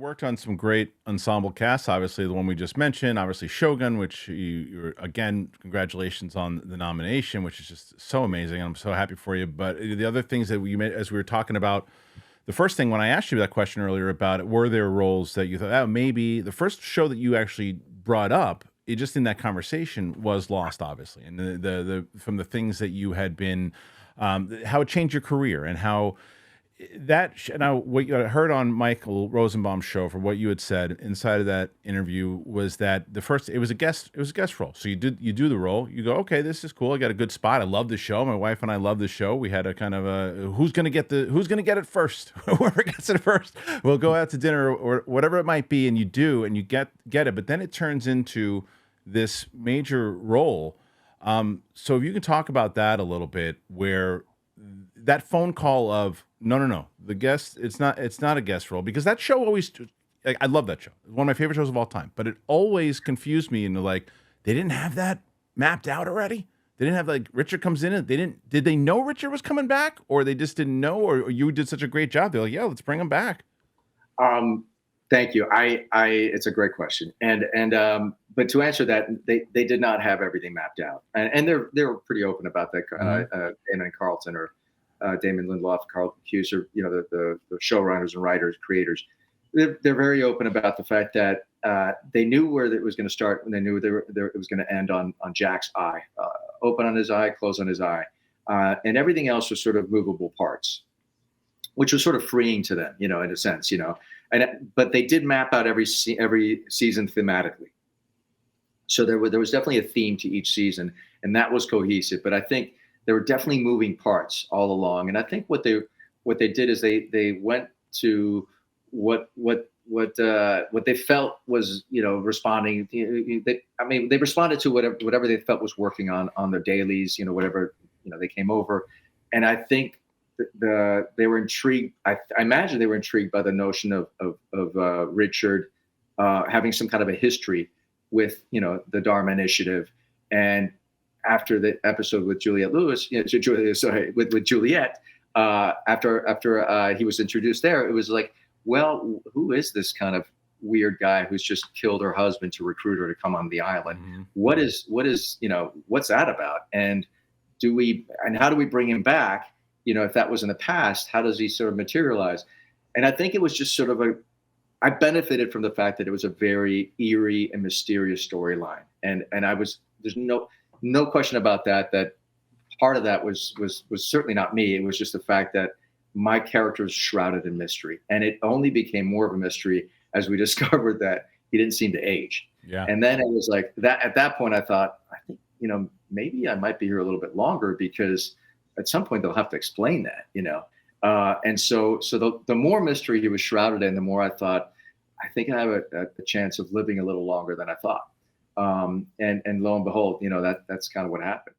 worked on some great ensemble casts. Obviously, the one we just mentioned. Obviously, Shogun, which you're again, congratulations on the nomination, which is just so amazing. I'm so happy for you. But the other things that we made, as we were talking about, the first thing when I asked you that question earlier about it, were there roles that you thought, oh, maybe the first show that you actually brought up, it just in that conversation was Lost, obviously, and the from the things that you had been, how it changed your career and how. Now, what you heard on Michael Rosenbaum's show, from what you had said inside of that interview, was that it was a guest role. So you do the role, you go, okay, this is cool. I got a good spot. I love the show. My wife and I love the show. We had a kind of a who's gonna get it first. Whoever gets it first, we'll go out to dinner or whatever it might be, and you do, and you get it. But then it turns into this major role. So if you can talk about that a little bit, where that phone call of no, the guest, it's not a guest role, because that show always, like, I love that show. It's one of my favorite shows of all time, but it always confused me into, like, they didn't have that mapped out already. They didn't have, like, Richard comes in and did they know Richard was coming back, or they just didn't know, or you did such a great job. They're like, yeah, let's bring him back. Thank you. It's a great question. But to answer that, they did not have everything mapped out, and they were pretty open about that. Damon and Carlton, or Damon Lindelof, Carlton Cuser, the showrunners and writers, creators, they're very open about the fact that they knew where it was going to start, and they knew it was going to end on Jack's eye, open on his eye, close on his eye, and everything else was sort of movable parts, which was sort of freeing to them, in a sense, but they did map out every season thematically. So there was definitely a theme to each season, and that was cohesive. But I think there were definitely moving parts all along. And I think what they did is they went to what they felt was, responding. They responded to whatever they felt was working on their dailies, whatever, they came over. And I think they were intrigued. I imagine they were intrigued by the notion of Richard having some kind of a history with, the Dharma Initiative. And after the episode with Juliette Lewis, with Juliette, after he was introduced there, it was like, well, who is this kind of weird guy who's just killed her husband to recruit her to come on the island? Mm-hmm. What is what's that about? And how do we bring him back? If that was in the past, how does he sort of materialize? And I think it was just sort of I benefited from the fact that it was a very eerie and mysterious storyline. And there's no question about that part of that was certainly not me. It was just the fact that my character was shrouded in mystery. And it only became more of a mystery as we discovered that he didn't seem to age. Yeah. And then it was like that. At that point, I thought, I think, maybe I might be here a little bit longer, because at some point they'll have to explain that, and so the more mystery he was shrouded in, the more I thought, I think I have a chance of living a little longer than I thought. And lo and behold, that's kind of what happened.